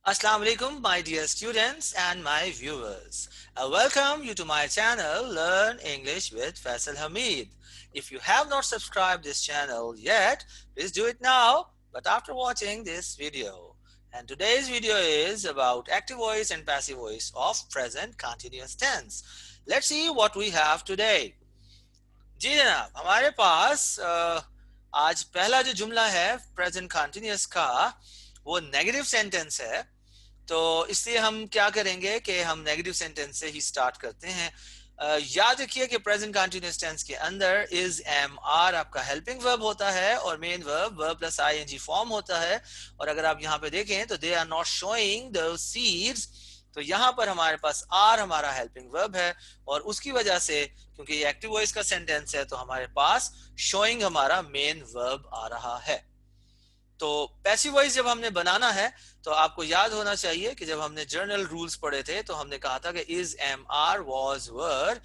Assalamu alaikum, my dear students and my viewers. I welcome you to my channel Learn English with Faisal Hamid. If you have not subscribed this channel yet, please do it now, but after watching this video. And today's video is about active voice and passive voice of present continuous tense. Let's see what we have today. जी जनाब, हमारे पास आज पहला जो जुमला है present continuous का वो negative sentence है। तो इसलिए हम क्या करेंगे कि हम नेगेटिव सेंटेंस से ही स्टार्ट करते हैं। याद रखिए कि प्रेजेंट कंटीन्यूअस टेंस के अंदर इज एम आर आपका हेल्पिंग वर्ब होता है और main verb verb plus ING form होता है। और अगर आप यहाँ पे देखें तो they are not showing the seeds, तो यहाँ पर हमारे पास आर हमारा हेल्पिंग वर्ब है और उसकी वजह से क्योंकि ये एक्टिव वॉइस का सेंटेंस है तो हमारे पास शोइंग हमारा मेन वर्ब आ रहा है। तो पैसिव वॉइस जब हमने बनाना है तो आपको याद होना चाहिए कि जब हमने जर्नल रूल्स पढ़े थे तो हमने कहा था कि is am are was were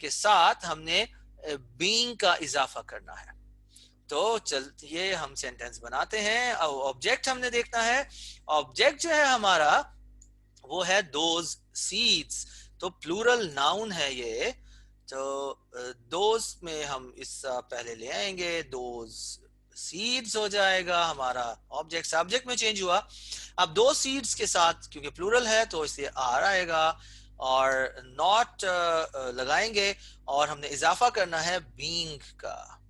के साथ हमने बीइंग का इजाफा करना है। तो चलिए हम सेंटेंस बनाते हैं। ऑब्जेक्ट हमने देखना है। ऑब्जेक्ट जो है हमारा वो है दोज सीड्स, तो प्लूरल नाउन है ये। तो दोज में हम इस पहले ले आएंगे, दोज सीड्स हो जाएगा हमारा ऑब्जेक्ट, सब्जेक्ट में चेंज हुआ। अब दो सीड्स के साथ क्योंकि प्लूरल है तो इसलिए आर आएगा और नॉट लगाएंगे और हमने इजाफा करना है बीइंग का।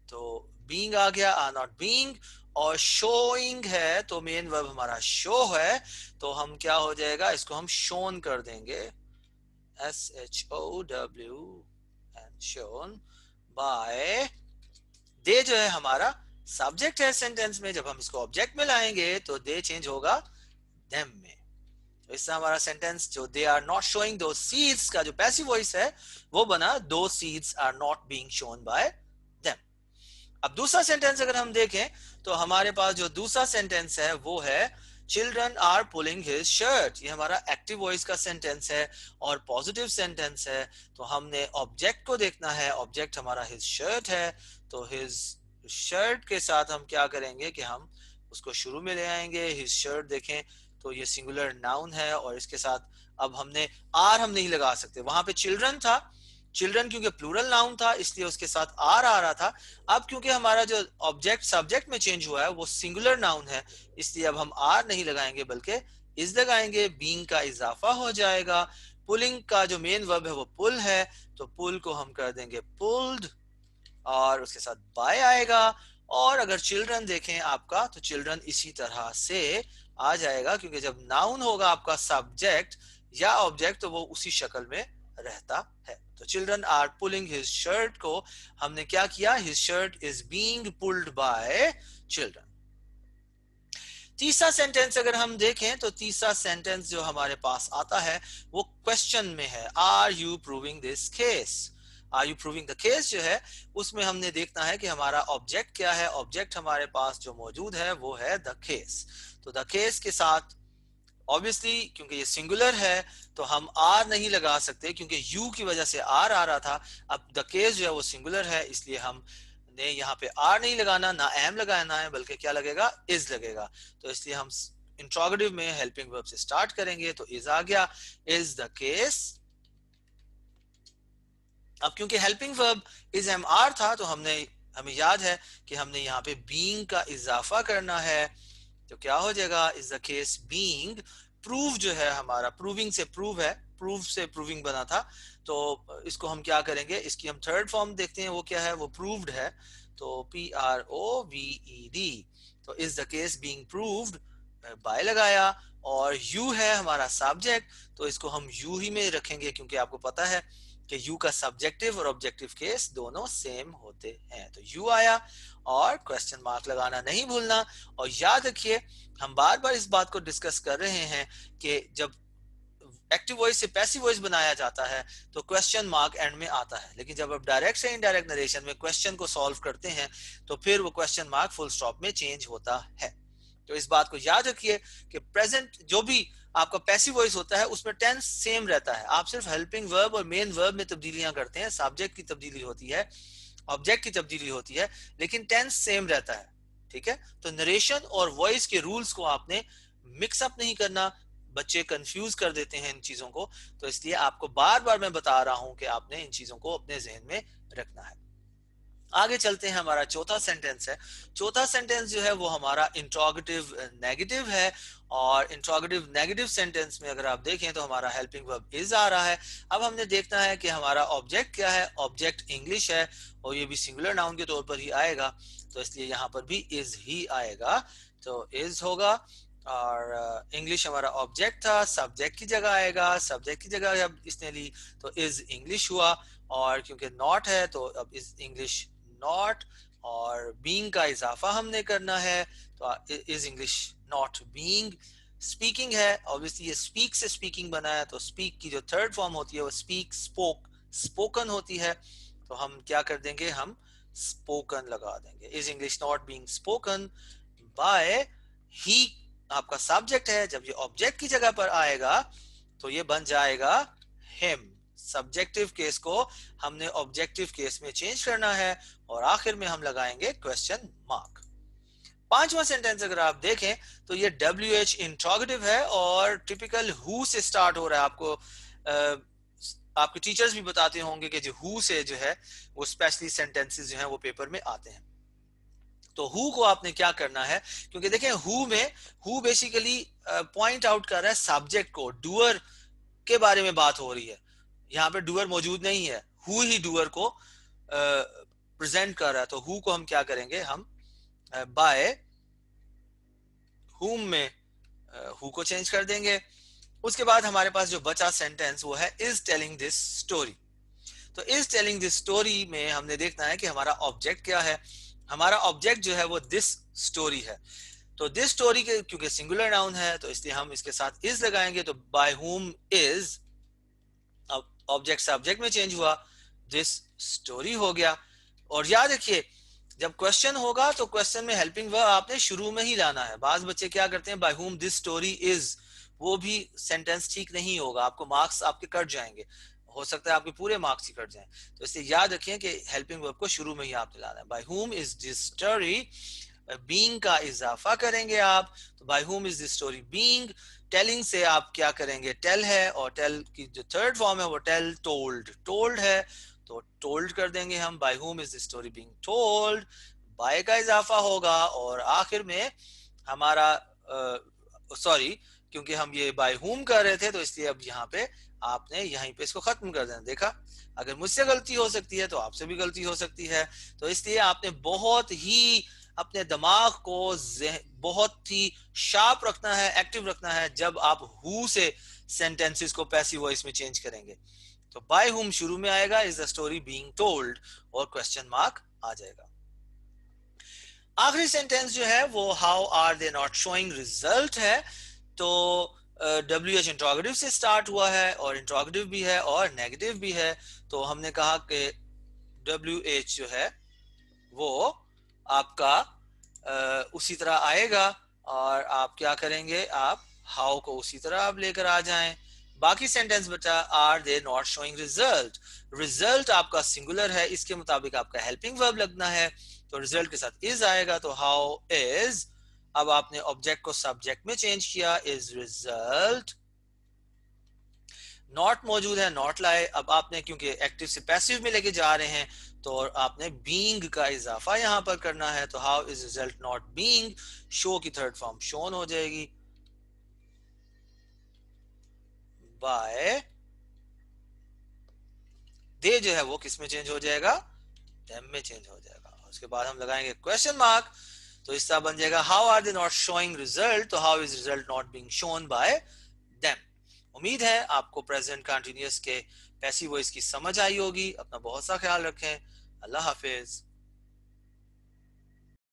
तो बीइंग आ गया, आर नॉट बीइंग। और शोइंग है तो मेन वर्ब हमारा शो है, तो हम क्या हो जाएगा, इसको हम शोन कर देंगे, SHOW एंड शोन बाय। दे जो है हमारा सब्जेक्ट है सेंटेंस में, जब हम इसको ऑब्जेक्ट में लाएंगे तो दे चेंज होगा देम में। तो इससे हमारा सेंटेंस जो दे आर नॉट शोइंग दो सीड्स का जो पैसिव वॉइस है वो बना दो seeds are not being shown by them. अब दूसरा सेंटेंस अगर हम देखें तो हमारे पास जो दूसरा सेंटेंस है वो है children are pulling his shirt. ये हमारा एक्टिव वॉइस का सेंटेंस है और पॉजिटिव सेंटेंस है। तो हमने ऑब्जेक्ट को देखना है, ऑब्जेक्ट हमारा हिज शर्ट है, तो हिज शर्ट के साथ हम क्या करेंगे कि हम उसको शुरू में ले आएंगे। हिज शर्ट देखें तो ये सिंगुलर नाउन है और इसके साथ अब हमने आर हम नहीं लगा सकते, वहां पे चिल्ड्रन था, चिल्ड्रन क्योंकि प्लूरल नाउन था इसलिए उसके साथ आर आ रहा था। अब क्योंकि हमारा जो ऑब्जेक्ट सब्जेक्ट में चेंज हुआ है वो सिंगुलर नाउन है इसलिए अब हम आर नहीं लगाएंगे बल्कि इज लगाएंगे, बीइंग का इजाफा हो जाएगा। पुलिंग का जो मेन वर्ब है वो पुल है, तो पुल को हम कर देंगे पुल्ड और उसके साथ बाय आएगा। और अगर चिल्ड्रन देखें आपका तो चिल्ड्रन इसी तरह से आ जाएगा क्योंकि जब नाउन होगा आपका सब्जेक्ट या ऑब्जेक्ट तो वो उसी शक्ल में रहता है। तो children are pulling his shirt को हमने क्या किया, his shirt is being pulled by children. तीसरा सेंटेंस अगर हम देखें तो तीसरा सेंटेंस जो हमारे पास आता है वो क्वेश्चन में है, are you proving this case. Are you proving the case जो है उसमें हमने देखना है कि हमारा ऑब्जेक्ट क्या है। ऑब्जेक्ट हमारे पास जो मौजूद है वो है द केस। तो द केस के साथ ऑब्वियसली क्योंकि ये सिंगुलर है तो हम आर नहीं लगा सकते क्योंकि यू की वजह से आर आ रहा था। अब द केस जो है वो सिंगुलर है इसलिए हम ने यहाँ पे आर नहीं लगाना, ना एम लगाना है बल्कि क्या लगेगा, इज लगेगा। तो इसलिए हम इंट्रोगेटिव में हेल्पिंग वर्ब से स्टार्ट करेंगे, तो इज आ गया, इज द केस। अब क्योंकि helping verb is am are था तो हमें याद है कि हमने यहाँ पे बीइंग का इजाफा करना है। तो क्या हो जाएगा, is the case being. Prove जो है हमारा प्रूविंग से प्रूव है, प्रूव से प्रूविंग बना था, तो इसको हम क्या करेंगे, इसकी हम थर्ड फॉर्म देखते हैं वो क्या है, वो प्रूव्ड है। तो PROVED, तो is the case being proved, by लगाया और यू है हमारा सब्जेक्ट तो इसको हम यू ही में रखेंगे क्योंकि आपको पता है कि यू का सब्जेक्टिव और ऑब्जेक्टिव केस दोनों सेम होते हैं। तो यू आया और क्वेश्चन मार्क लगाना नहीं भूलना। और याद रखिए हम बार बार इस बात को डिस्कस कर रहे हैं कि जब एक्टिव वॉइस से पैसिव वॉइस बनाया जाता है तो क्वेश्चन मार्क एंड में आता है, लेकिन जब आप डायरेक्ट से इनडायरेक्ट नरेशन में क्वेश्चन को सॉल्व करते हैं तो फिर वो क्वेश्चन मार्क फुल स्टॉप में चेंज होता है। तो इस बात को याद रखिए कि प्रेजेंट जो भी आपका पैसिव वॉइस होता है उसमें टेंस सेम रहता है, आप सिर्फ हेल्पिंग वर्ब और मेन वर्ब में तब्दीलियां करते हैं, सब्जेक्ट की तब्दीली होती है, ऑब्जेक्ट की तब्दीली होती है, लेकिन टेंस सेम रहता है। ठीक है, तो नरेशन और वॉइस के रूल्स को आपने मिक्सअप नहीं करना, बच्चे कंफ्यूज कर देते हैं इन चीजों को, तो इसलिए आपको बार बार मैं बता रहा हूं कि आपने इन चीजों को अपने जहन में रखना है। आगे चलते हैं, हमारा चौथा सेंटेंस है। चौथा सेंटेंस जो है वो हमारा इंट्रोगेटिव नेगेटिव है, और इंट्रोगेटिव नेगेटिव सेंटेंस में अगर आप देखें तो हमारा हेल्पिंग वर्ब इज आ रहा है। अब हमने देखना है कि हमारा ऑब्जेक्ट क्या है। ऑब्जेक्ट इंग्लिश है और ये भी सिंगुलर नाउन के तौर पर ही आएगा, तो इसलिए यहाँ पर भी इज ही आएगा, तो इज होगा। और इंग्लिश हमारा ऑब्जेक्ट था, सब्जेक्ट की जगह आएगा, सब्जेक्ट की जगह अब इसने ली तो इज इंग्लिश हुआ, और क्योंकि नॉट है तो अब इज इंग्लिश नॉट, और बीइंग का इजाफा हमने करना है तो is English not being. Speaking है, ऑब्वियसली ये स्पीक से स्पीकिंग बना है, तो स्पीक की जो थर्ड फॉर्म होती है वो स्पीक स्पोक स्पोकन होती है, तो हम क्या कर देंगे, हम स्पोकन लगा देंगे। Is English not being spoken by he, आपका सब्जेक्ट है, जब ये ऑब्जेक्ट की जगह पर आएगा तो ये बन जाएगा हिम। सब्जेक्टिव केस को हमने ऑब्जेक्टिव केस में चेंज करना है, और आखिर में हम लगाएंगे क्वेश्चन मार्क। पांचवा सेंटेंस अगर आप देखें तो ये WH इंट्रोगेटिव है और टिपिकल हु से स्टार्ट हो रहा है। आपको आपके टीचर्स भी बताते होंगे कि जो हु से जो है वो स्पेशली सेंटेंसेस जो है वो पेपर में आते हैं। तो हु को आपने क्या करना है, क्योंकि देखें हु में हु बेसिकली पॉइंट आउट कर रहा है सब्जेक्ट को, डूअर के बारे में बात हो रही है। यहाँ पे डूअर मौजूद नहीं है, हु ही डूअर को प्रेजेंट कर रहा है। तो हु को हम क्या करेंगे, हम बाय हुम में हु को चेंज कर देंगे। उसके बाद हमारे पास जो बचा सेंटेंस वो है इज टेलिंग दिस स्टोरी। तो इज टेलिंग दिस स्टोरी में हमने देखना है कि हमारा ऑब्जेक्ट क्या है। हमारा ऑब्जेक्ट जो है वो दिस स्टोरी है, तो दिस स्टोरी के क्योंकि सिंगुलर नाउन है तो इसलिए हम इसके साथ इज लगाएंगे, तो बाय हुम इज, अब ऑब्जेक्ट सब्जेक्ट में चेंज हुआ, दिस स्टोरी हो गया। और याद रखिए जब क्वेश्चन होगा तो क्वेश्चन में हेल्पिंग वर्ब आपने शुरू में ही लाना है। बाज बच्चे क्या करते हैं, by whom this story is, वो भी सेंटेंस ठीक नहीं होगा, आपको मार्क्स आपके कट जाएंगे, हो सकता है आपके पूरे मार्क्स ही कट जाएं। तो इसलिए याद रखिए कि हेल्पिंग वर्ब को शुरू में ही आपने लाना है। Bye whom is this story, being का इजाफा करेंगे आप, तो bye whom is this story being. Telling से आप क्या करेंगे, टेल है, और टेल की जो थर्ड फॉर्म है वो टेल टोल्ड, टोल्ड है तो टोल्ड कर देंगे हम। By whom is the story being told, by का इजाफा होगा, और आखिर में हमारा सॉरी क्योंकि हम ये बाय हुम कर रहे थे तो इसलिए अब यहाँ पे आपने यहीं पे इसको खत्म कर देना। देखा, अगर मुझसे गलती हो सकती है तो आपसे भी गलती हो सकती है, तो इसलिए आपने बहुत ही अपने दिमाग को बहुत ही शार्प रखना है, एक्टिव रखना है जब आप हु से सेंटेंसेस को पैसिव वॉइस में चेंज करेंगे। तो बाय हुम शुरू में आएगा, is the story being told, और क्वेश्चन मार्क आ जाएगा। आखिरी सेंटेंस जो है वो how are they not showing result है। तो WH इंट्रोगेटिव से स्टार्ट हुआ है, और इंट्रोगेटिव भी है और नेगेटिव भी है, तो हमने कहा कि WH जो है वो आपका उसी तरह आएगा, और आप क्या करेंगे, आप हाउ को उसी तरह आप लेकर आ जाएं। बाकी सेंटेंस बचा are they not showing result. Result आपका सिंगुलर है, इसके मुताबिक आपका हेल्पिंग वर्ब लगना है, तो रिजल्ट के साथ इज आएगा, तो हाउ इज। अब आपने ऑब्जेक्ट को सब्जेक्ट में चेंज किया, इज रिजल्ट। नॉट मौजूद है, नॉट लाए, अब आपने क्योंकि एक्टिव से पैसिव में लेके जा रहे हैं तो आपने बीइंग का इजाफा यहां पर करना है, तो how is result not being, show की थर्ड फॉर्म शोन हो जाएगी, बाय दे जो है वो किस में चेंज हो जाएगा, देम में चेंज हो जाएगा। उसके बाद हम लगाएंगे क्वेश्चन मार्क, तो इसका बन जाएगा how are they not showing result, तो how is result not being shown by them. उम्मीद है आपको प्रेजेंट कंटिन्यूअस के पैसिव वॉइस की समझ आई होगी। अपना बहुत सा ख्याल रखें। अल्लाह हाफिज।